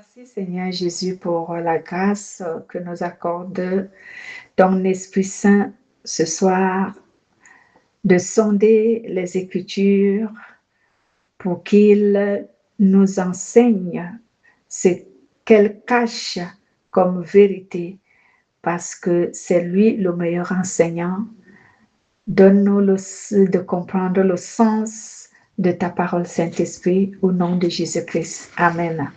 Merci Seigneur Jésus pour la grâce que nous accorde ton Esprit Saint ce soir de sonder les Écritures pour qu'il nous enseigne ce qu'elles cachent comme vérité parce que c'est lui le meilleur enseignant. Donne-nous de comprendre le sens de ta parole Saint-Esprit au nom de Jésus-Christ. Amen.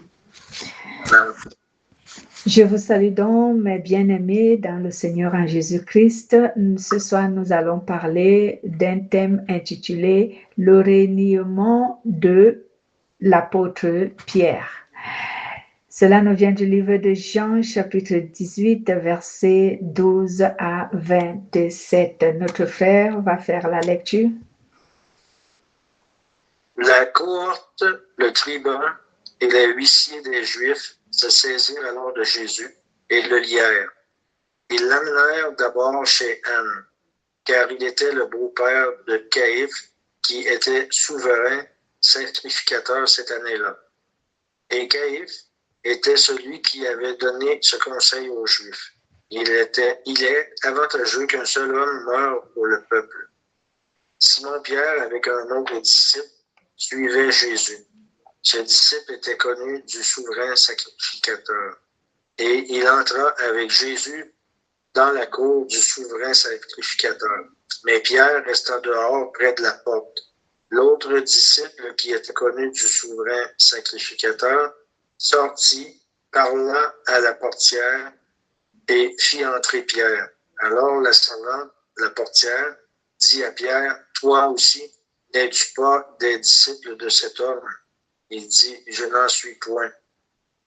Je vous salue donc, mes bien-aimés, dans le Seigneur en Jésus-Christ. Ce soir, nous allons parler d'un thème intitulé « Le reniement de l'apôtre Pierre ». Cela nous vient du livre de Jean, chapitre 18, versets 12 à 27. Notre frère va faire la lecture. La cohorte, le tribun et les huissiers des Juifs se saisirent alors de Jésus et le lièrent. Ils l'amenèrent d'abord chez Anne, car il était le beau-père de Caïphe, qui était souverain sacrificateur cette année-là. Et Caïphe était celui qui avait donné ce conseil aux Juifs. Il est avantageux qu'un seul homme meure pour le peuple. Simon-Pierre, avec un autre disciple, suivait Jésus. Ce disciple était connu du souverain sacrificateur. Et il entra avec Jésus dans la cour du souverain sacrificateur. Mais Pierre resta dehors près de la porte. L'autre disciple, qui était connu du souverain sacrificateur, sortit, parla à la portière et fit entrer Pierre. Alors la servante, la portière, dit à Pierre, « Toi aussi, n'es-tu pas des disciples de cet homme? » Il dit, « Je n'en suis point. »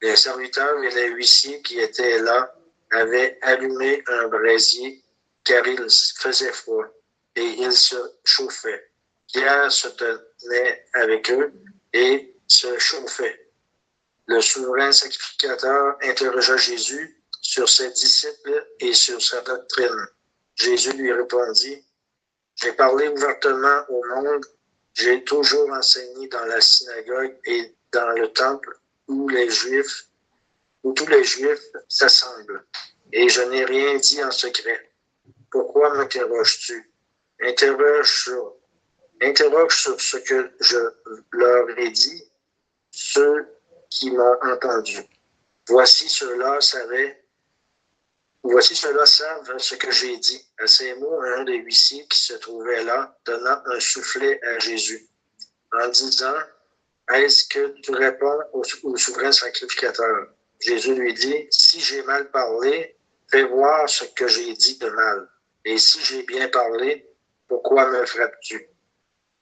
Les serviteurs et les huissiers qui étaient là avaient allumé un brasier car il faisait froid et ils se chauffaient. Pierre se tenait avec eux et se chauffait. Le souverain sacrificateur interrogea Jésus sur ses disciples et sur sa doctrine. Jésus lui répondit, « J'ai parlé ouvertement au monde, j'ai toujours enseigné dans la synagogue et dans le temple où tous les Juifs s'assemblent, et je n'ai rien dit en secret. Pourquoi m'interroges-tu? Interroge sur ce que je leur ai dit, ceux qui m'ont entendu. Voici ceux-là savent ce que j'ai dit. » À ces mots, un des huissiers qui se trouvait là donna un soufflet à Jésus, en disant, « Est-ce que tu réponds au souverain sacrificateur? » Jésus lui dit, « Si j'ai mal parlé, fais voir ce que j'ai dit de mal. Et si j'ai bien parlé, pourquoi me frappes-tu? »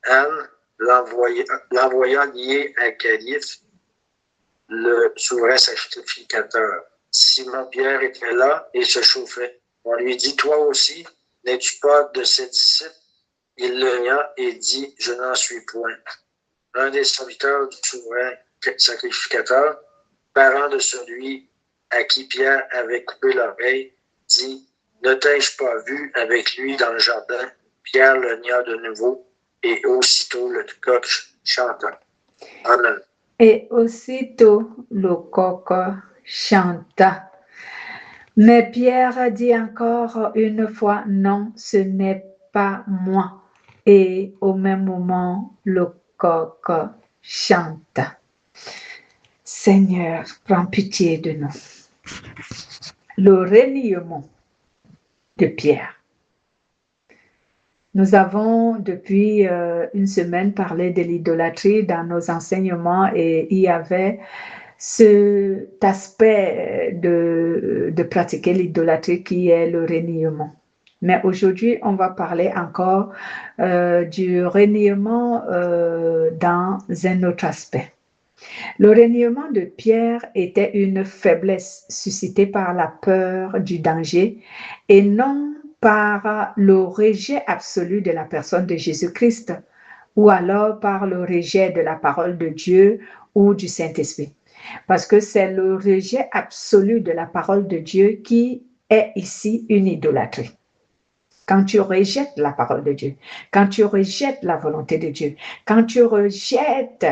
Anne l'envoya lié à Caïphe, le souverain sacrificateur. Simon-Pierre était là et se chauffait. On lui dit, « Toi aussi, n'es-tu pas de ses disciples? » Il le nia et dit, « Je n'en suis point. » Un des serviteurs du souverain sacrificateur, parent de celui à qui Pierre avait coupé l'oreille, dit, « Ne t'ai-je pas vu avec lui dans le jardin? » Pierre le nia de nouveau et aussitôt le coq chanta. Amen. Et aussitôt le coq chanta. Mais Pierre dit encore une fois, « Non, ce n'est pas moi. » Et au même moment, le coq chanta. Seigneur, prends pitié de nous. Le reniement de Pierre. Nous avons depuis une semaine parlé de l'idolâtrie dans nos enseignements et il y avait cet aspect de pratiquer l'idolâtrie qui est le reniement. Mais aujourd'hui, on va parler encore du reniement dans un autre aspect. Le reniement de Pierre était une faiblesse suscitée par la peur du danger et non par le rejet absolu de la personne de Jésus-Christ ou alors par le rejet de la parole de Dieu ou du Saint-Esprit. Parce que c'est le rejet absolu de la parole de Dieu qui est ici une idolâtrie. Quand tu rejettes la parole de Dieu, quand tu rejettes la volonté de Dieu, quand tu rejettes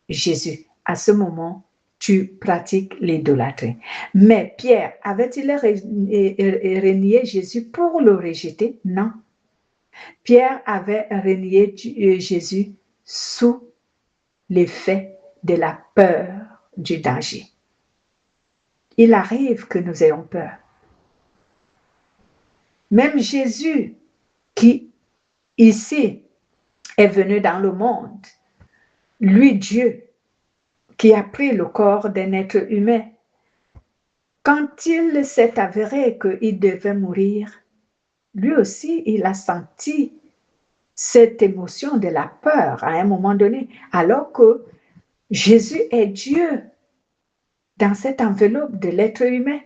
Jésus, à ce moment, tu pratiques l'idolâtrie. Mais Pierre, avait-il renié Jésus pour le rejeter? Non. Pierre avait renié Jésus sous l'effet de la peur du danger. Il arrive que nous ayons peur. Même Jésus, qui ici est venu dans le monde, lui Dieu, qui a pris le corps d'un être humain, quand il s'est avéré qu'il devait mourir, lui aussi, il a senti cette émotion de la peur à un moment donné, alors que Jésus est Dieu dans cette enveloppe de l'être humain,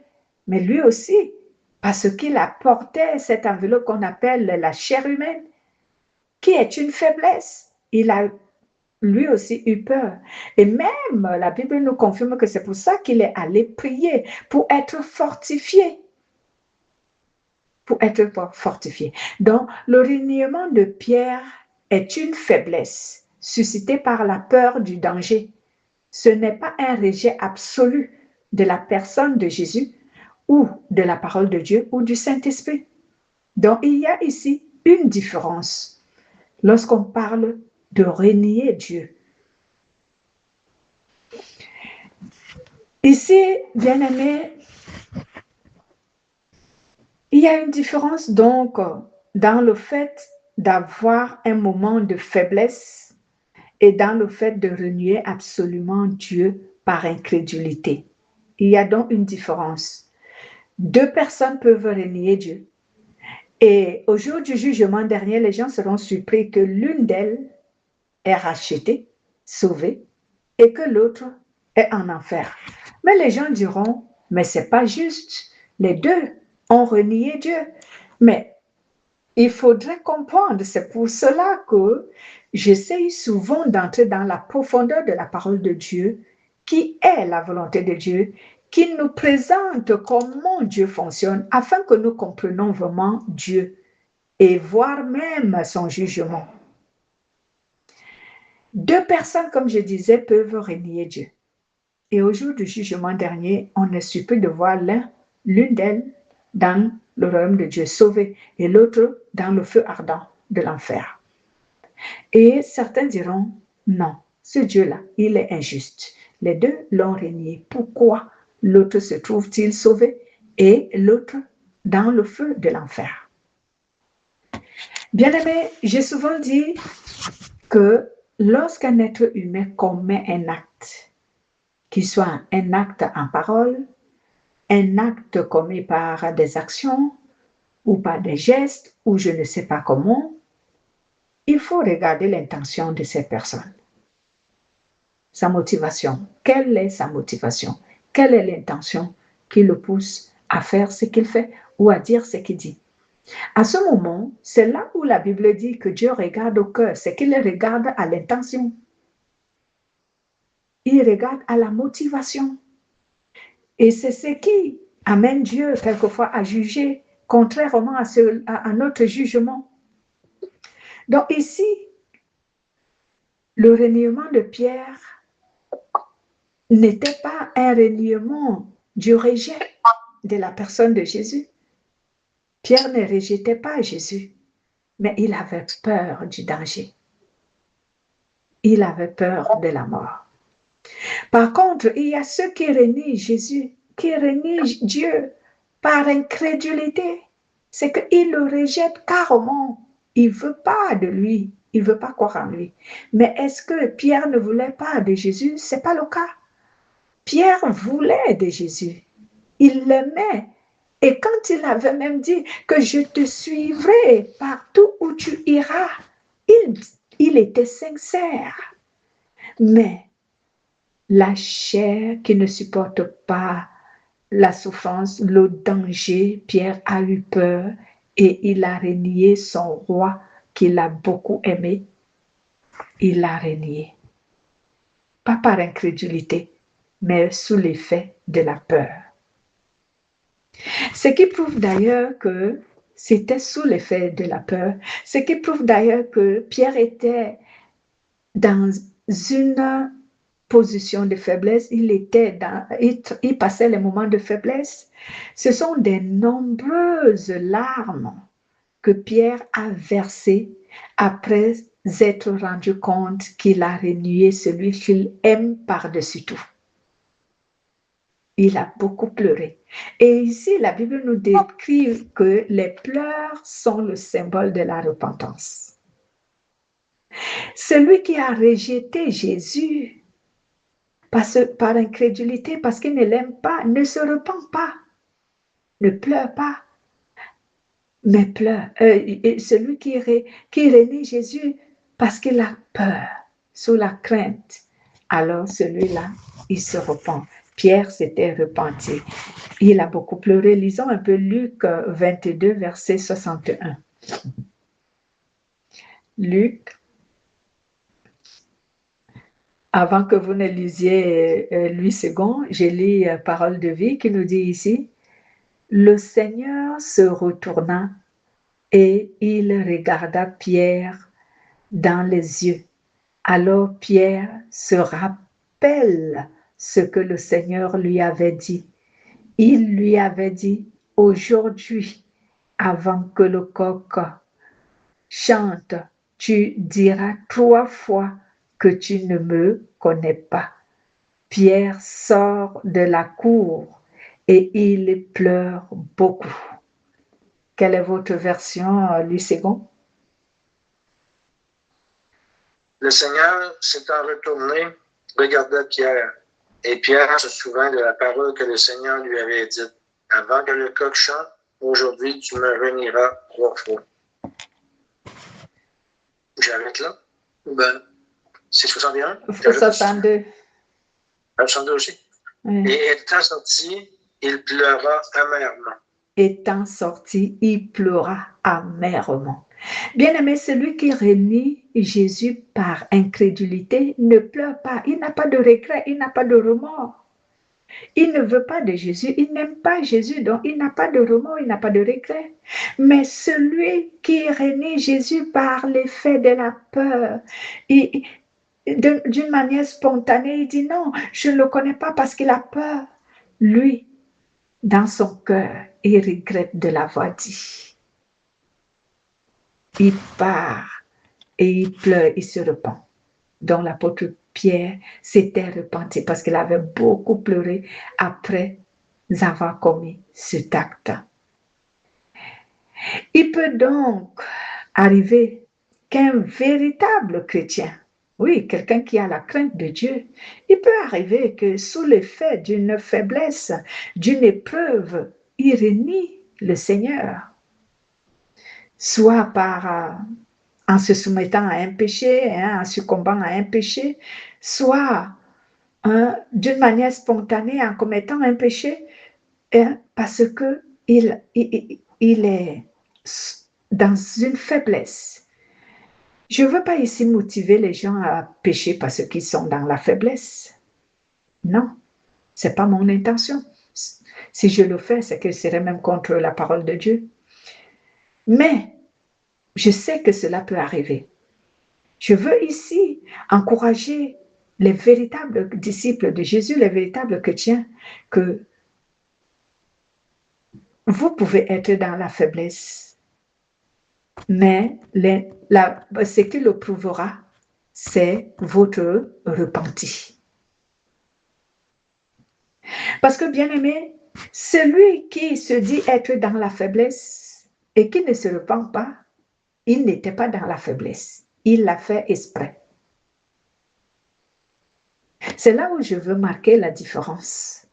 mais lui aussi, parce qu'il a porté cette enveloppe qu'on appelle la chair humaine, qui est une faiblesse, il a lui aussi eu peur. Et même la Bible nous confirme que c'est pour ça qu'il est allé prier, pour être fortifié. Pour être fortifié. Donc, le reniement de Pierre est une faiblesse suscitée par la peur du danger. Ce n'est pas un rejet absolu de la personne de Jésus ou de la parole de Dieu ou du Saint-Esprit. Donc, il y a ici une différence lorsqu'on parle de renier Dieu. Ici, bien-aimés, il y a une différence donc dans le fait d'avoir un moment de faiblesse et dans le fait de renier absolument Dieu par incrédulité. Il y a donc une différence. Deux personnes peuvent renier Dieu. Et au jour du jugement dernier, les gens seront surpris que l'une d'elles est rachetée, sauvée, et que l'autre est en enfer. Mais les gens diront, mais ce n'est pas juste. Les deux ont renié Dieu. Mais il faudrait comprendre, c'est pour cela que j'essaye souvent d'entrer dans la profondeur de la parole de Dieu, qui est la volonté de Dieu, qui nous présente comment Dieu fonctionne, afin que nous comprenions vraiment Dieu et voir même son jugement. Deux personnes, comme je disais, peuvent renier Dieu. Et au jour du jugement dernier, on est surpris de voir l'une d'elles dans le royaume de Dieu sauvé et l'autre dans le feu ardent de l'enfer. Et certains diront, non, ce Dieu-là, il est injuste. Les deux l'ont renié. Pourquoi l'autre se trouve-t-il sauvé et l'autre dans le feu de l'enfer? Bien-aimé, j'ai souvent dit que lorsqu'un être humain commet un acte, qu'il soit un acte en parole, un acte commis par des actions ou par des gestes ou je ne sais pas comment, il faut regarder l'intention de cette personne. Sa motivation. Quelle est sa motivation? Quelle est l'intention qui le pousse à faire ce qu'il fait ou à dire ce qu'il dit? À ce moment, c'est là où la Bible dit que Dieu regarde au cœur, c'est qu'il regarde à l'intention. Il regarde à la motivation. Et c'est ce qui amène Dieu quelquefois à juger contrairement à notre jugement. Donc ici, le reniement de Pierre n'était pas un reniement du rejet de la personne de Jésus. Pierre ne rejetait pas Jésus, mais il avait peur du danger. Il avait peur de la mort. Par contre, il y a ceux qui renient Jésus, qui renient Dieu par incrédulité. C'est qu'ils le rejettent carrément. Il ne veut pas de lui. Il ne veut pas croire en lui. Mais est-ce que Pierre ne voulait pas de Jésus? Ce n'est pas le cas. Pierre voulait de Jésus. Il l'aimait. Et quand il avait même dit que je te suivrai partout où tu iras, il était sincère. Mais la chair qui ne supporte pas la souffrance, le danger, Pierre a eu peur et il a renié son roi qu'il a beaucoup aimé. Il l'a renié. Pas par incrédulité, mais sous l'effet de la peur. Ce qui prouve d'ailleurs que c'était sous l'effet de la peur, ce qui prouve d'ailleurs que Pierre était dans une position de faiblesse, il passait les moments de faiblesse. Ce sont des nombreuses larmes que Pierre a versées après s'être rendu compte qu'il a renié celui qu'il aime par-dessus tout. Il a beaucoup pleuré. Et ici, la Bible nous décrit que les pleurs sont le symbole de la repentance. Celui qui a rejeté Jésus par incrédulité, parce qu'il ne l'aime pas, ne se repent pas, ne pleure pas, mais pleure. Celui qui renie Jésus parce qu'il a peur, sous la crainte, alors celui-là, il se repent. Pierre s'était repenti. Il a beaucoup pleuré. Lisons un peu Luc 22, verset 61. Luc, avant que vous ne lisiez Louis II, j'ai lu Parole de vie qui nous dit ici, le Seigneur se retourna et il regarda Pierre dans les yeux. Alors Pierre se rappelle ce que le Seigneur lui avait dit. Il lui avait dit, aujourd'hui, avant que le coq chante, tu diras 3 fois que tu ne me connais pas. Pierre sort de la cour et il pleure beaucoup. Quelle est votre version, Louis II? Le Seigneur s'étant retourné, regarda Pierre, et Pierre se souvint de la parole que le Seigneur lui avait dite. Avant que le coq chante, aujourd'hui tu me renieras 3 fois. J'arrête là? Ben, c'est 61? 62. 62 aussi? Oui. Et étant sorti, il pleura amèrement. Étant sorti, il pleura amèrement. Bien-aimé, celui qui renie Jésus par incrédulité ne pleure pas. Il n'a pas de regret, il n'a pas de remords. Il ne veut pas de Jésus, il n'aime pas Jésus, donc il n'a pas de remords, il n'a pas de regret. Mais celui qui renie Jésus par l'effet de la peur, d'une manière spontanée, il dit non, je ne le connais pas parce qu'il a peur. Lui, dans son cœur, il regrette de l'avoir dit. Il part et il pleure, il se repent. Donc l'apôtre Pierre s'était repenti parce qu'il avait beaucoup pleuré après avoir commis cet acte. Il peut donc arriver qu'un véritable chrétien, oui, quelqu'un qui a la crainte de Dieu, il peut arriver que sous l'effet d'une faiblesse, d'une épreuve, il renie le Seigneur, soit en se soumettant à un péché, en succombant à un péché, soit d'une manière spontanée en commettant un péché, parce qu'il est dans une faiblesse. Je ne veux pas ici motiver les gens à pécher parce qu'ils sont dans la faiblesse. Non, ce n'est pas mon intention. Si je le fais, c'est que ce serait même contre la parole de Dieu. Mais je sais que cela peut arriver. Je veux ici encourager les véritables disciples de Jésus, les véritables chrétiens, que vous pouvez être dans la faiblesse, mais ce qui le prouvera, c'est votre repenti. Parce que, bien aimé, celui qui se dit être dans la faiblesse et qui ne se repent pas, il n'était pas dans la faiblesse. Il l'a fait exprès. C'est là où je veux marquer la différence.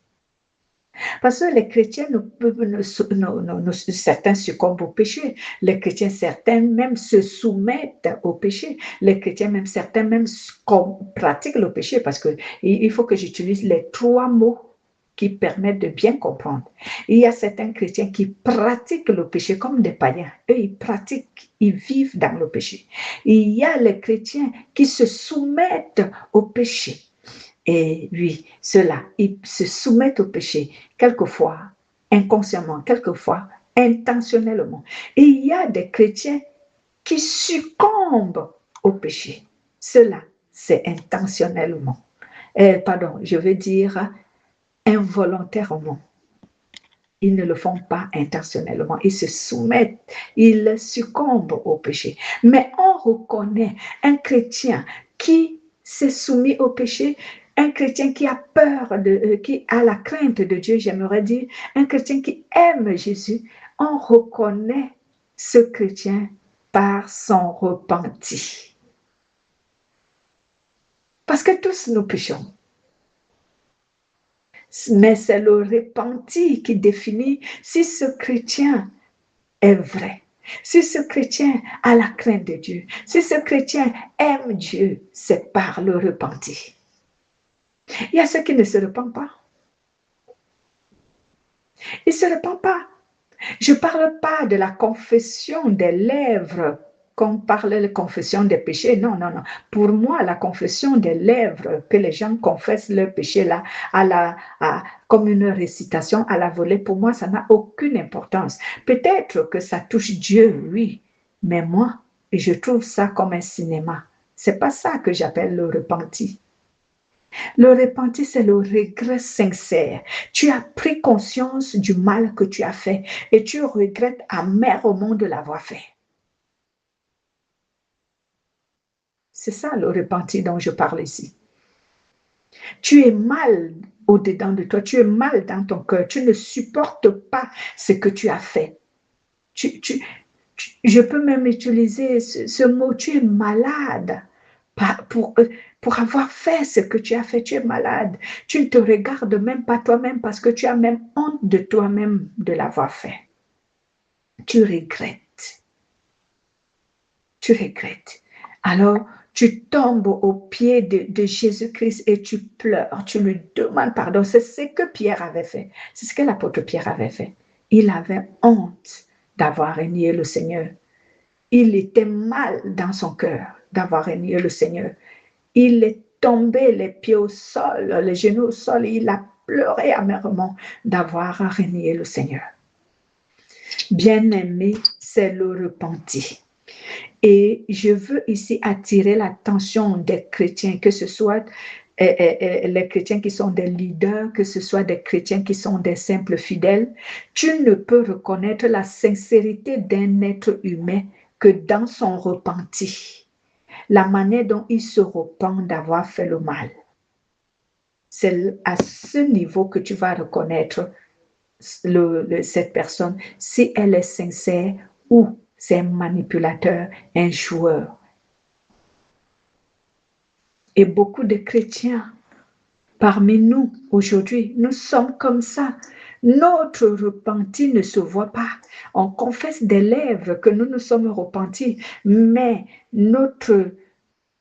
Parce que les chrétiens, certains succombent au péché. Les chrétiens, certains même se soumettent au péché. Les chrétiens, même certains même pratiquent le péché. Parce qu'il faut que j'utilise les 3 mots qui permettent de bien comprendre. Il y a certains chrétiens qui pratiquent le péché comme des païens. Eux, ils pratiquent, ils vivent dans le péché. Il y a les chrétiens qui se soumettent au péché. Et oui, ceux-là, ils se soumettent au péché, quelquefois inconsciemment, quelquefois intentionnellement. Et il y a des chrétiens qui succombent au péché. Ceux-là, c'est intentionnellement. pardon, je veux dire involontairement. Ils ne le font pas intentionnellement. Ils se soumettent, ils succombent au péché. Mais on reconnaît un chrétien qui s'est soumis au péché, un chrétien qui a peur, qui a la crainte de Dieu, j'aimerais dire, un chrétien qui aime Jésus. On reconnaît ce chrétien par son repenti. Parce que tous nous péchons. Mais c'est le repenti qui définit si ce chrétien est vrai. Si ce chrétien a la crainte de Dieu, si ce chrétien aime Dieu, c'est par le repenti. Il y a ceux qui ne se repentent pas. Ils ne se repentent pas. Je ne parle pas de la confession des lèvres, qu'on parle de confession des péchés. Non, non, non. Pour moi, la confession des lèvres, que les gens confessent leur péché là, comme une récitation à la volée, pour moi, ça n'a aucune importance. Peut-être que ça touche Dieu, oui, mais moi, je trouve ça comme un cinéma. Ce n'est pas ça que j'appelle le repenti. Le repenti, c'est le regret sincère. Tu as pris conscience du mal que tu as fait et tu regrettes amèrement de l'avoir fait. C'est ça le repenti dont je parle ici. Tu es mal au-dedans de toi, tu es mal dans ton cœur, tu ne supportes pas ce que tu as fait. Je peux même utiliser ce mot, tu es malade pour avoir fait ce que tu as fait, tu es malade. Tu ne te regardes même pas toi-même parce que tu as même honte de toi-même de l'avoir fait. Tu regrettes. Tu regrettes. Alors, tu tombes aux pieds de Jésus-Christ et tu pleures, tu lui demandes pardon. C'est ce que Pierre avait fait. C'est ce que l'apôtre Pierre avait fait. Il avait honte d'avoir renié le Seigneur. Il était mal dans son cœur d'avoir renié le Seigneur. Il est tombé les pieds au sol, les genoux au sol, et il a pleuré amèrement d'avoir renié le Seigneur. Bien-aimé, c'est le repenti. Et je veux ici attirer l'attention des chrétiens, que ce soit les chrétiens qui sont des leaders, que ce soit des chrétiens qui sont des simples fidèles. Tu ne peux reconnaître la sincérité d'un être humain que dans son repenti. La manière dont il se repent d'avoir fait le mal. C'est à ce niveau que tu vas reconnaître cette personne, si elle est sincère ou c'est un manipulateur, un joueur. Et beaucoup de chrétiens parmi nous aujourd'hui, nous sommes comme ça. Notre repenti ne se voit pas. On confesse des lèvres que nous nous sommes repentis, mais notre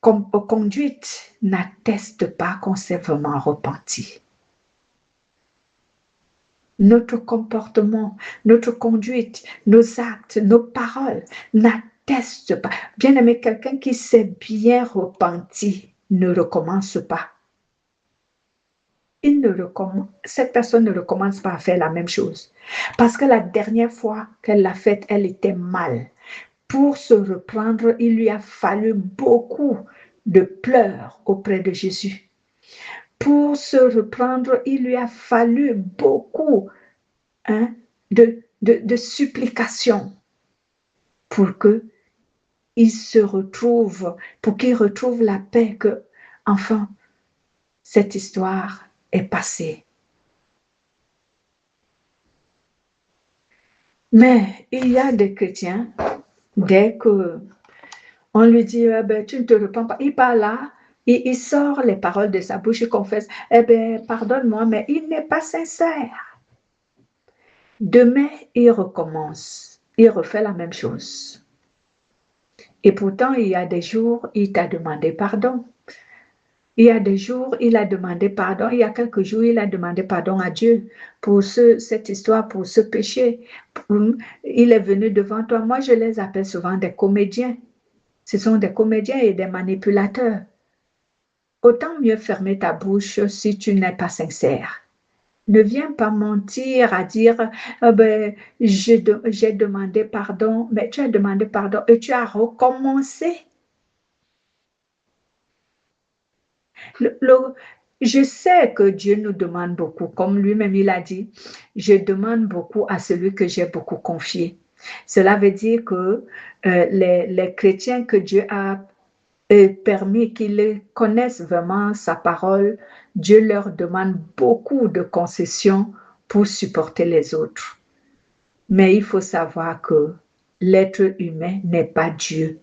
conduite n'atteste pas qu'on s'est vraiment repenti. Notre comportement, notre conduite, nos actes, nos paroles n'attestent pas. Bien aimé, quelqu'un qui s'est bien repenti ne recommence pas. Cette personne ne recommence pas à faire la même chose. Parce que la dernière fois qu'elle l'a faite, elle était mal. Pour se reprendre, il lui a fallu beaucoup de pleurs auprès de Jésus. Pour se reprendre, il lui a fallu beaucoup de supplications pour qu'il se retrouve, pour qu'il retrouve la paix que, enfin, cette histoire est passée. Mais il y a des chrétiens, dès qu'on lui dit, eh ben, tu ne te repens pas, il parle là, il sort les paroles de sa bouche, il confesse, eh ben, pardonne-moi, mais il n'est pas sincère. Demain, il recommence, il refait la même chose. Et pourtant, il y a des jours, il t'a demandé pardon. Il y a des jours, il a demandé pardon. Il y a quelques jours, il a demandé pardon à Dieu pour cette histoire, pour ce péché. Il est venu devant toi. Moi, je les appelle souvent des comédiens. Ce sont des comédiens et des manipulateurs. Autant mieux fermer ta bouche si tu n'es pas sincère. Ne viens pas mentir à dire j'ai demandé pardon, mais tu as demandé pardon et tu as recommencé. Je sais que Dieu nous demande beaucoup, comme lui-même il a dit, je demande beaucoup à celui que j'ai beaucoup confié. Cela veut dire que les chrétiens que Dieu a permis qu'ils connaissent vraiment sa parole, Dieu leur demande beaucoup de concessions pour supporter les autres. Mais il faut savoir que l'être humain n'est pas Dieu.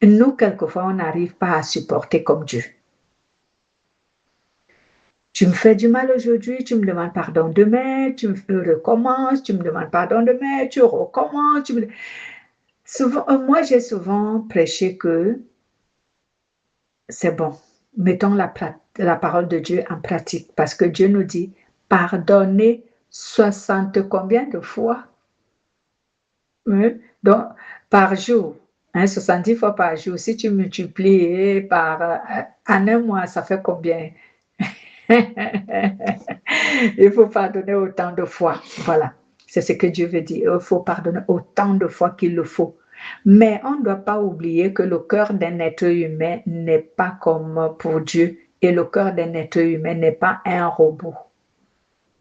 Nous, quelquefois, on n'arrive pas à supporter comme Dieu. Tu me fais du mal aujourd'hui, tu me demandes pardon demain, tu me recommences, tu me demandes pardon demain, tu recommences. Souvent, moi, j'ai souvent prêché que c'est bon, mettons la parole de Dieu en pratique, parce que Dieu nous dit, pardonnez 60 combien de fois? Oui. Donc, par jour, 70 fois par jour, si tu multiplies par en un mois, ça fait combien? Il faut pardonner autant de fois. Voilà, c'est ce que Dieu veut dire. Il faut pardonner autant de fois qu'il le faut. Mais on ne doit pas oublier que le cœur d'un être humain n'est pas comme pour Dieu et le cœur d'un être humain n'est pas un robot.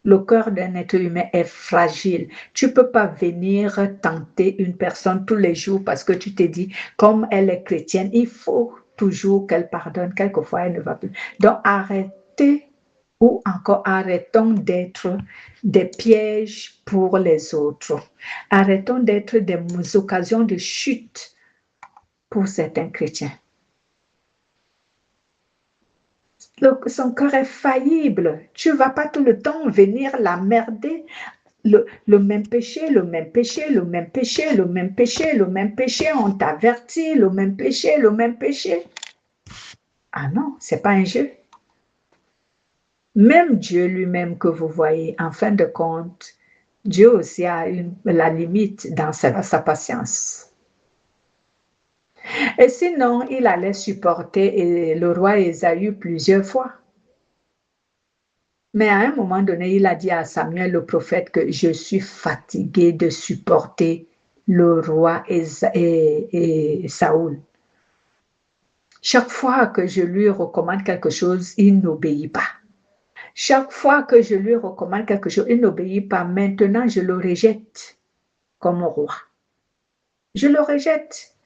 Le cœur d'un être humain est fragile. Tu ne peux pas venir tenter une personne tous les jours parce que tu te dis, comme elle est chrétienne, il faut toujours qu'elle pardonne. Quelquefois, elle ne va plus. Donc, arrêtez ou encore arrêtons d'être des pièges pour les autres. Arrêtons d'être des occasions de chute pour certains chrétiens. Son cœur est faillible. Tu ne vas pas tout le temps venir l'emmerder. Le même péché, le même péché, le même péché, le même péché, le même péché, on t'avertit, le même péché, le même péché. Ah non, ce n'est pas un jeu. Même Dieu lui-même que vous voyez, en fin de compte, Dieu aussi a la limite dans sa patience. Et sinon, il allait supporter le roi Ésaü plusieurs fois. Mais à un moment donné, il a dit à Samuel le prophète que je suis fatigué de supporter le roi et Saoul. Chaque fois que je lui recommande quelque chose, il n'obéit pas. Chaque fois que je lui recommande quelque chose, il n'obéit pas. Maintenant, je le rejette comme roi. Je le rejette.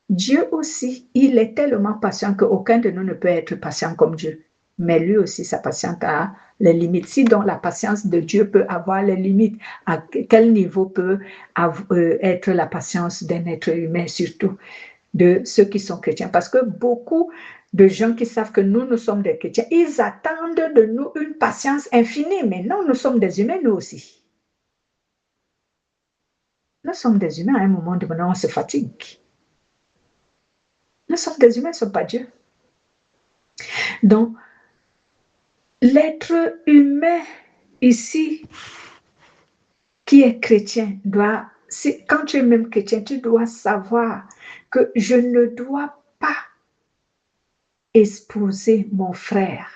Dieu aussi, il est tellement patient qu'aucun de nous ne peut être patient comme Dieu. Mais lui aussi, sa patience a les limites. Si donc la patience de Dieu peut avoir les limites, à quel niveau peut être la patience d'un être humain, surtout de ceux qui sont chrétiens? Parce que beaucoup de gens qui savent que nous sommes des chrétiens, ils attendent de nous une patience infinie. Mais non, nous sommes des humains, nous aussi. Nous sommes des humains, à un moment donné, on se fatigue. Nous sommes des humains, ce n'est pas Dieu. Donc, l'être humain ici, qui est chrétien, quand tu es même chrétien, tu dois savoir que je ne dois pas exposer mon frère,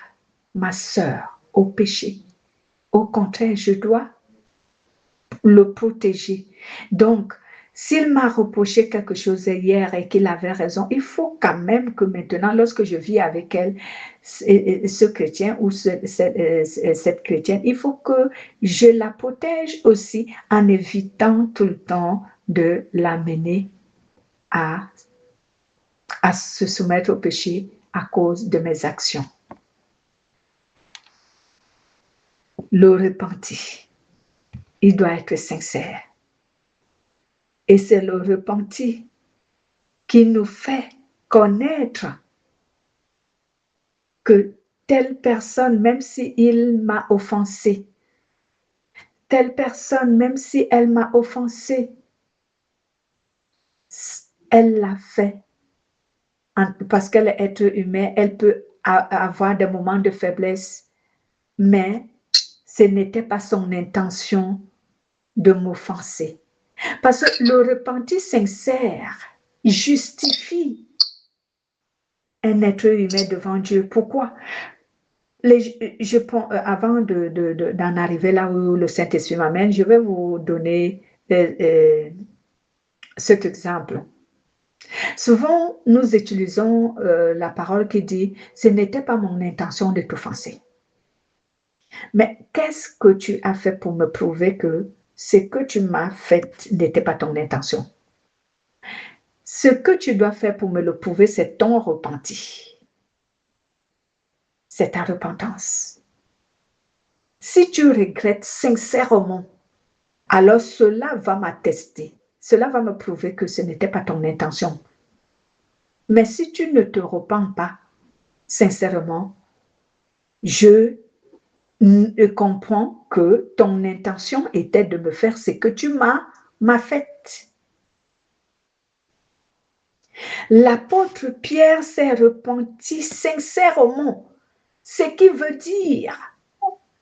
ma soeur au péché. Au contraire, je dois le protéger. Donc, s'il m'a reproché quelque chose hier et qu'il avait raison, il faut quand même que maintenant, lorsque je vis avec elle, ce chrétien ou cette chrétienne, il faut que je la protège aussi en évitant tout le temps de l'amener à se soumettre au péché à cause de mes actions. Le repenti, il doit être sincère. Et c'est le repenti qui nous fait connaître que telle personne, même si il m'a offensé, telle personne, même si elle m'a offensé, elle l'a fait. Parce qu'elle est être humain, elle peut avoir des moments de faiblesse, mais ce n'était pas son intention de m'offenser. Parce que le repenti sincère justifie un être humain devant Dieu. Pourquoi? Avant d'en arriver là où le Saint-Esprit m'amène, je vais vous donner cet exemple. Souvent, nous utilisons la parole qui dit « ce n'était pas mon intention de t'offenser ». Mais qu'est-ce que tu as fait pour me prouver que ce que tu m'as fait n'était pas ton intention? Ce que tu dois faire pour me le prouver, c'est ton repenti. C'est ta repentance. Si tu regrettes sincèrement, alors cela va m'attester. Cela va me prouver que ce n'était pas ton intention. Mais si tu ne te repens pas sincèrement, je comprends que ton intention était de me faire ce que tu m'as fait. L'apôtre Pierre s'est repenti sincèrement, ce qui veut dire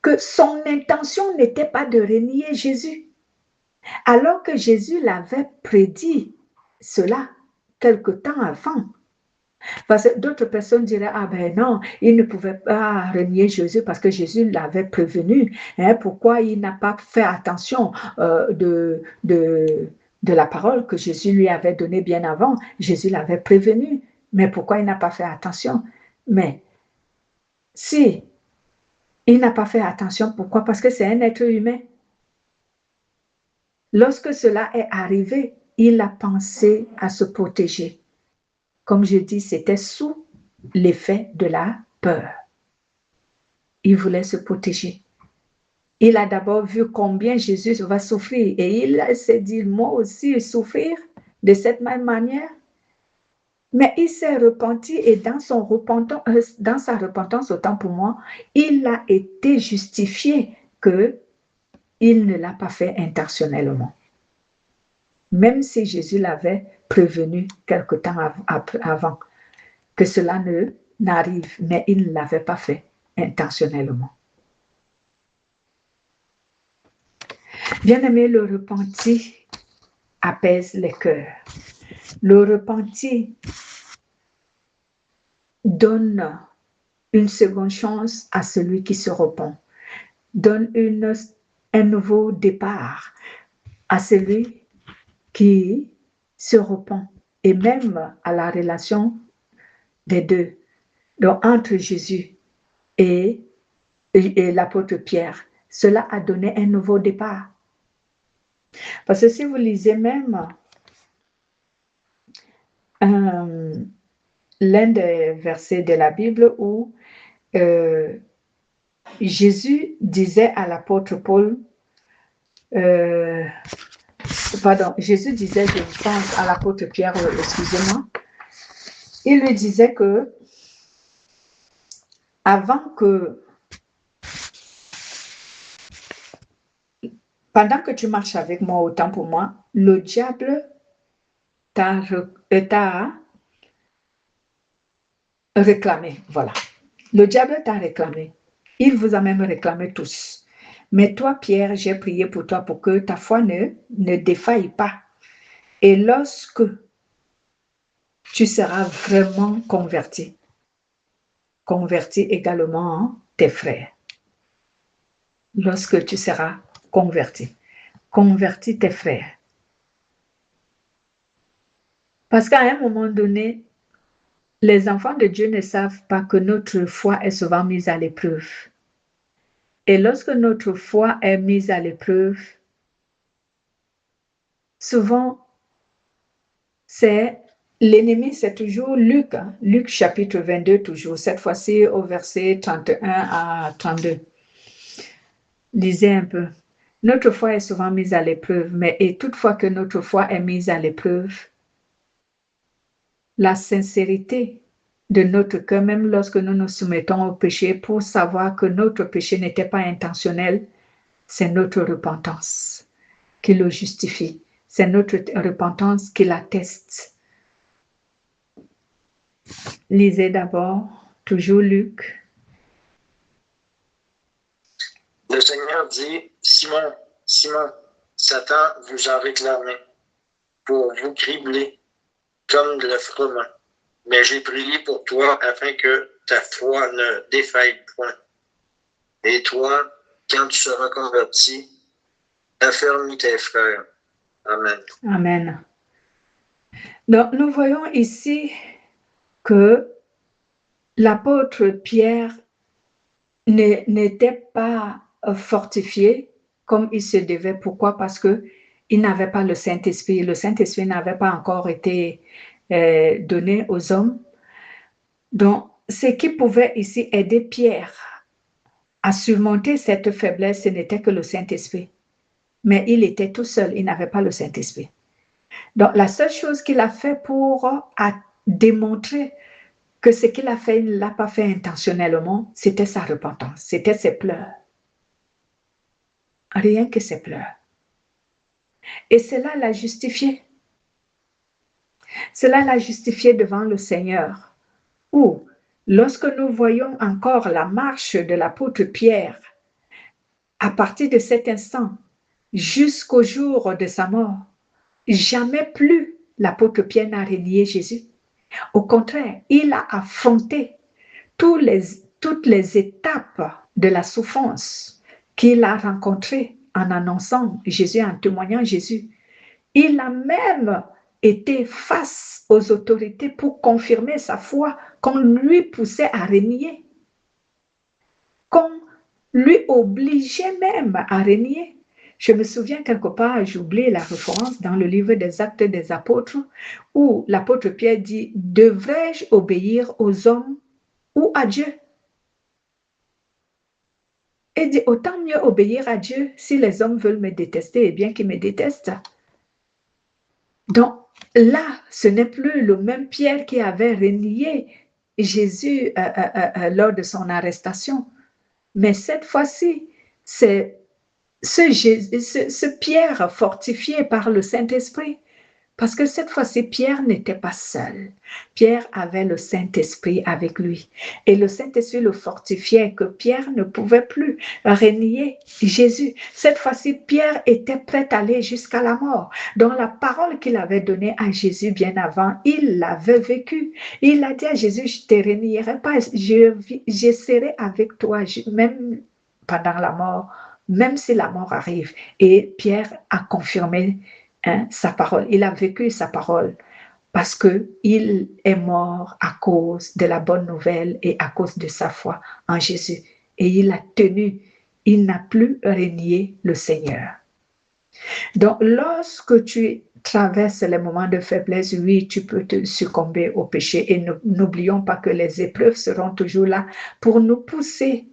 que son intention n'était pas de renier Jésus, alors que Jésus l'avait prédit cela quelque temps avant. Parce que d'autres personnes diraient, ah ben non, il ne pouvait pas renier Jésus parce que Jésus l'avait prévenu. Hein, pourquoi il n'a pas fait attention de la parole que Jésus lui avait donnée bien avant? Jésus l'avait prévenu. Mais pourquoi il n'a pas fait attention? Mais si il n'a pas fait attention, pourquoi? Parce que c'est un être humain. Lorsque cela est arrivé, il a pensé à se protéger. Comme je dis, c'était sous l'effet de la peur. Il voulait se protéger. Il a d'abord vu combien Jésus va souffrir et il s'est dit, moi aussi, souffrir de cette même manière. Mais il s'est repenti et dans sa repentance, autant pour moi, il a été justifié qu'il ne l'a pas fait intentionnellement. Même si Jésus l'avait prévenu quelque temps avant que cela n'arrive, mais il ne l'avait pas fait intentionnellement. Bien-aimé, le repenti apaise les cœurs. Le repenti donne une seconde chance à celui qui se repent, donne un nouveau départ à celui qui se repent et même à la relation des deux, donc entre Jésus et l'apôtre Pierre. Cela a donné un nouveau départ. Parce que si vous lisez même l'un des versets de la Bible où Jésus disait à l'apôtre Paul, Jésus disait, je pense à l'apôtre Pierre, excusez-moi, il lui disait que pendant que tu marches avec moi, autant pour moi, le diable t'a réclamé, voilà. Le diable t'a réclamé. Il vous a même réclamé tous. Mais toi, Pierre, j'ai prié pour toi pour que ta foi ne défaille pas. Et lorsque tu seras vraiment converti également tes frères. Lorsque tu seras convertis tes frères. Parce qu'à un moment donné, les enfants de Dieu ne savent pas que notre foi est souvent mise à l'épreuve. Et lorsque notre foi est mise à l'épreuve, souvent, l'ennemi, c'est toujours Luc, Luc chapitre 22 toujours, cette fois-ci au verset 31 à 32. Lisez un peu. Notre foi est souvent mise à l'épreuve, mais et toutefois que notre foi est mise à l'épreuve, la sincérité de notre cœur, même lorsque nous nous soumettons au péché, pour savoir que notre péché n'était pas intentionnel, c'est notre repentance qui le justifie. C'est notre repentance qui l'atteste. Lisez d'abord, toujours Luc. Le Seigneur dit, Simon, Simon, Satan vous a réclamé pour vous cribler comme le froment. Mais j'ai prié pour toi afin que ta foi ne défaille point. Et toi, quand tu seras converti, affermis tes frères. Amen. Amen. Donc, nous voyons ici que l'apôtre Pierre n'était pas fortifié comme il se devait. Pourquoi? Parce qu'il n'avait pas le Saint-Esprit. Le Saint-Esprit n'avait pas encore été donné aux hommes. Donc, ce qui pouvait ici aider Pierre à surmonter cette faiblesse, ce n'était que le Saint-Esprit. Mais il était tout seul, il n'avait pas le Saint-Esprit. Donc, la seule chose qu'il a fait pour démontrer que ce qu'il a fait, il ne l'a pas fait intentionnellement, c'était sa repentance, c'était ses pleurs. Rien que ses pleurs. Et cela l'a justifié. Cela l'a justifié devant le Seigneur. Ou, lorsque nous voyons encore la marche de l'apôtre Pierre, à partir de cet instant, jusqu'au jour de sa mort, jamais plus l'apôtre Pierre n'a renié Jésus. Au contraire, il a affronté toutes les étapes de la souffrance qu'il a rencontrées en annonçant Jésus, en témoignant Jésus. Il a même été face aux autorités pour confirmer sa foi qu'on lui poussait à renier, qu'on lui obligeait même à renier. Je me souviens quelque part, j'ai oublié la référence dans le livre des Actes des Apôtres, où l'apôtre Pierre dit « Devrais-je obéir aux hommes ou à Dieu ?» Il dit « Autant mieux obéir à Dieu si les hommes veulent me détester, et bien qu'ils me détestent. » Donc là, ce n'est plus le même Pierre qui avait renié Jésus lors de son arrestation, mais cette fois-ci, c'est ce Pierre fortifié par le Saint-Esprit. Parce que cette fois-ci, Pierre n'était pas seul. Pierre avait le Saint-Esprit avec lui. Et le Saint-Esprit le fortifiait que Pierre ne pouvait plus renier Jésus. Cette fois-ci, Pierre était prêt à aller jusqu'à la mort. Donc la parole qu'il avait donnée à Jésus bien avant, il l'avait vécue. Il a dit à Jésus, je ne te renierai pas, je serai avec toi, même pendant la mort, même si la mort arrive. Et Pierre a confirmé sa parole, il a vécu sa parole parce qu'il est mort à cause de la bonne nouvelle et à cause de sa foi en Jésus. Et il a tenu, il n'a plus renié le Seigneur. Donc, lorsque tu traverses les moments de faiblesse, oui, tu peux te succomber au péché. Et n'oublions pas que les épreuves seront toujours là pour nous pousser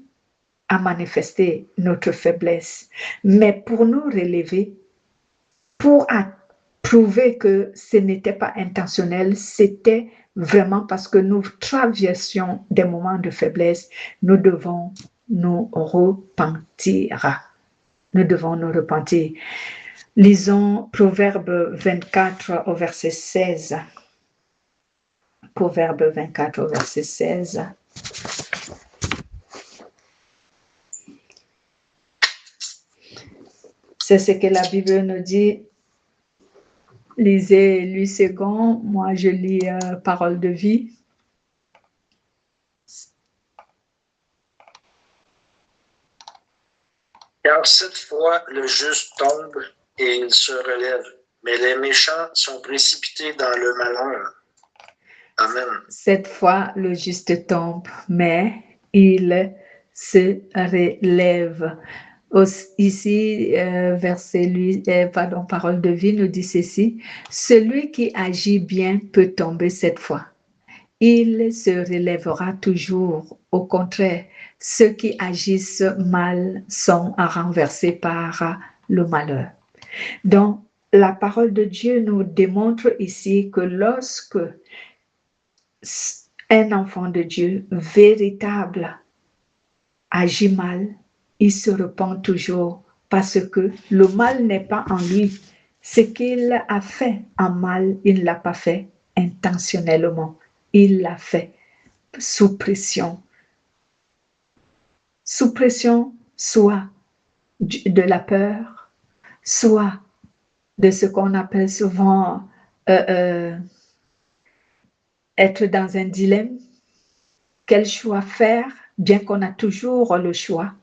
à manifester notre faiblesse, mais pour nous relever, pour prouver que ce n'était pas intentionnel, c'était vraiment parce que nous traversions des moments de faiblesse, nous devons nous repentir. Nous devons nous repentir. Lisons Proverbe 24 au verset 16. Proverbe 24 au verset 16. C'est ce que la Bible nous dit. Lisez Louis II, moi je lis Parole de vie. Car cette fois le juste tombe et il se relève, mais les méchants sont précipités dans le malheur. Amen. Cette fois le juste tombe, mais il se relève. Ici, Parole de vie nous dit ceci, celui qui agit bien peut tomber cette fois. Il se relèvera toujours. Au contraire, ceux qui agissent mal sont renversés par le malheur. Donc, la parole de Dieu nous démontre ici que lorsque un enfant de Dieu véritable agit mal, il se repent toujours parce que le mal n'est pas en lui. Ce qu'il a fait en mal, il ne l'a pas fait intentionnellement. Il l'a fait sous pression. Sous pression, soit de la peur, soit de ce qu'on appelle souvent être dans un dilemme. Quel choix faire, bien qu'on a toujours le choix.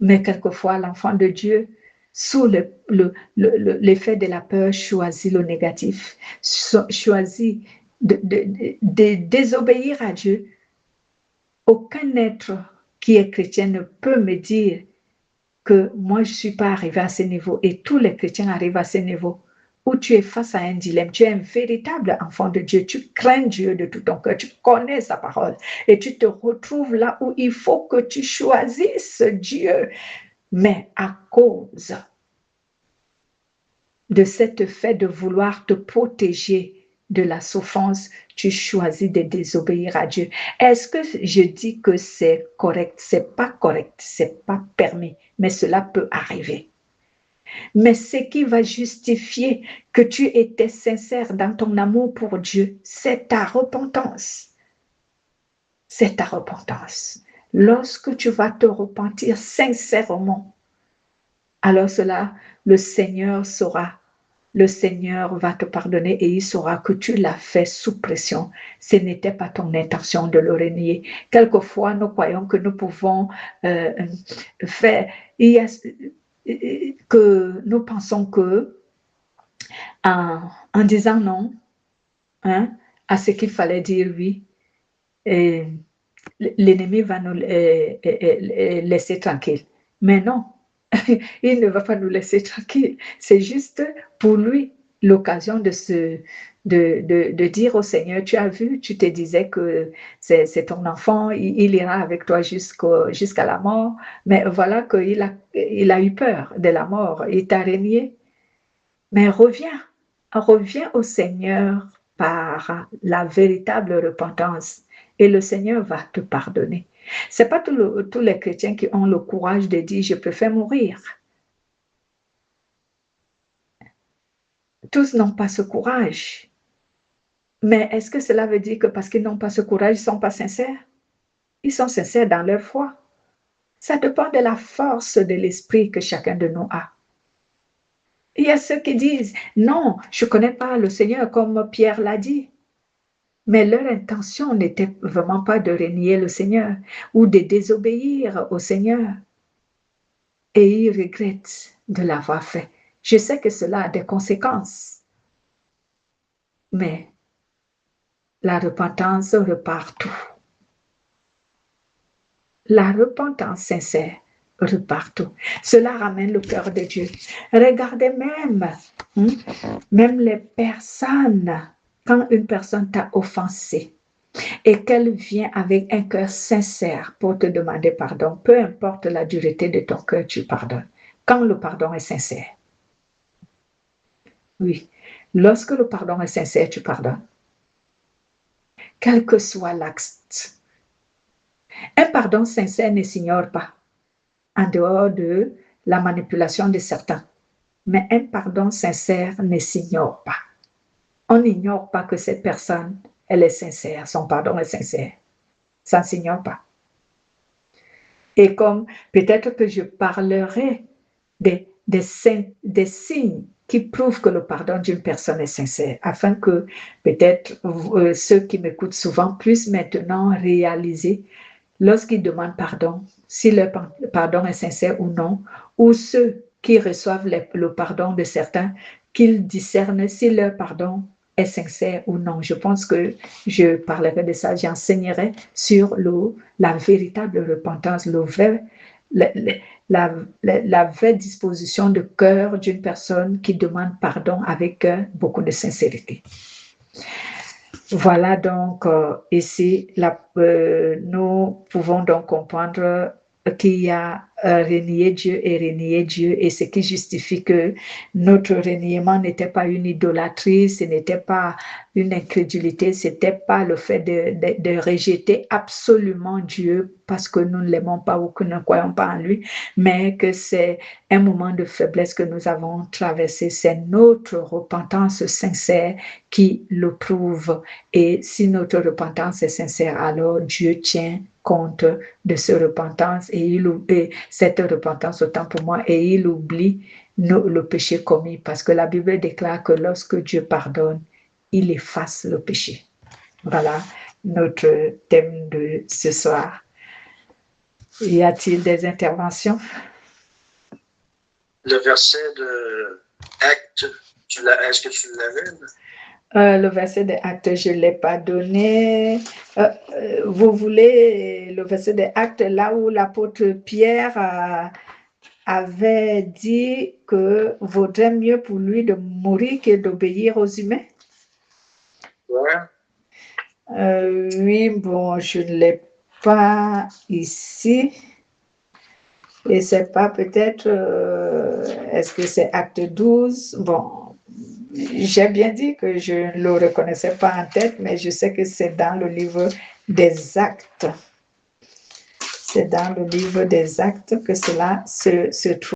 Mais quelquefois, l'enfant de Dieu sous l'effet de la peur, choisis le négatif, choisis de désobéir à Dieu. Aucun être qui est chrétien ne peut me dire que moi, je ne suis pas arrivé à ce niveau, et tous les chrétiens arrivent à ce niveau, où tu es face à un dilemme, tu es un véritable enfant de Dieu, tu crains Dieu de tout ton cœur, tu connais sa parole, et tu te retrouves là où il faut que tu choisisses Dieu, mais à cause de cet fait de vouloir te protéger de la souffrance, tu choisis de désobéir à Dieu. Est-ce que je dis que c'est correct? C'est pas correct, c'est pas permis, mais cela peut arriver. Mais ce qui va justifier que tu étais sincère dans ton amour pour Dieu, c'est ta repentance. C'est ta repentance. Lorsque tu vas te repentir sincèrement, alors cela, le Seigneur saura. Le Seigneur va te pardonner et il saura que tu l'as fait sous pression. Ce n'était pas ton intention de le renier. Quelquefois, nous croyons que nous pouvons faire. Que nous pensons que en disant non à ce qu'il fallait dire oui, l'ennemi va nous laisser tranquille. Mais non, il ne va pas nous laisser tranquille. C'est juste pour lui l'occasion de dire au Seigneur, tu as vu, tu te disais que c'est ton enfant, il ira avec toi jusqu'à la mort, mais voilà qu'il a eu peur de la mort, il t'a renié. Mais reviens au Seigneur par la véritable repentance et le Seigneur va te pardonner. Ce n'est pas tous les chrétiens qui ont le courage de dire « je préfère mourir ». Tous n'ont pas ce courage. Mais est-ce que cela veut dire que parce qu'ils n'ont pas ce courage, ils ne sont pas sincères? Ils sont sincères dans leur foi. Ça dépend de la force de l'esprit que chacun de nous a. Il y a ceux qui disent « non, je ne connais pas le Seigneur » comme Pierre l'a dit. Mais leur intention n'était vraiment pas de renier le Seigneur ou de désobéir au Seigneur. Et ils regrettent de l'avoir fait. Je sais que cela a des conséquences. Mais la repentance repart tout. La repentance sincère repart tout. Cela ramène le cœur de Dieu. Regardez même les personnes, quand une personne t'a offensé et qu'elle vient avec un cœur sincère pour te demander pardon, peu importe la dureté de ton cœur, tu pardonnes. Quand le pardon est sincère. Oui, lorsque le pardon est sincère, tu pardonnes. Quel que soit l'acte. Un pardon sincère ne s'ignore pas, en dehors de la manipulation de certains. Mais un pardon sincère ne s'ignore pas. On n'ignore pas que cette personne, elle est sincère, son pardon est sincère. Ça ne s'ignore pas. Et comme peut-être que je parlerai des signes qui prouvent que le pardon d'une personne est sincère, afin que peut-être ceux qui m'écoutent souvent puissent maintenant réaliser lorsqu'ils demandent pardon, si leur pardon est sincère ou non, ou ceux qui reçoivent le pardon de certains, qu'ils discernent si leur pardon est sincère ou non. Je pense que je parlerai de ça, j'enseignerai sur la véritable repentance, la vraie disposition de cœur d'une personne qui demande pardon avec beaucoup de sincérité. Voilà donc ici, nous pouvons donc comprendre qu'il y a renié Dieu et renié Dieu, et ce qui justifie que notre reniement n'était pas une idolâtrie, ce n'était pas une incrédulité, ce n'était pas le fait de rejeter absolument Dieu parce que nous ne l'aimons pas ou que nous ne croyons pas en lui, mais que c'est un moment de faiblesse que nous avons traversé, c'est notre repentance sincère qui le prouve. Et si notre repentance est sincère, alors Dieu tient compte de cette repentance et cette repentance autant pour moi, et il oublie le péché commis, parce que la Bible déclare que lorsque Dieu pardonne, il efface le péché. Voilà notre thème de ce soir. Y a-t-il des interventions? le verset de Actes, est-ce que tu l'avais? Le verset des Actes, je ne l'ai pas donné. Vous voulez le verset des Actes, là où l'apôtre Pierre avait dit que vaudrait mieux pour lui de mourir que d'obéir aux humains? Ouais. Oui, bon, je ne l'ai pas ici. Et c'est pas peut-être, est-ce que c'est Acte 12? Bon, j'ai bien dit que je ne le reconnaissais pas en tête, mais je sais que c'est dans le livre des Actes. C'est dans le livre des Actes que cela se trouve.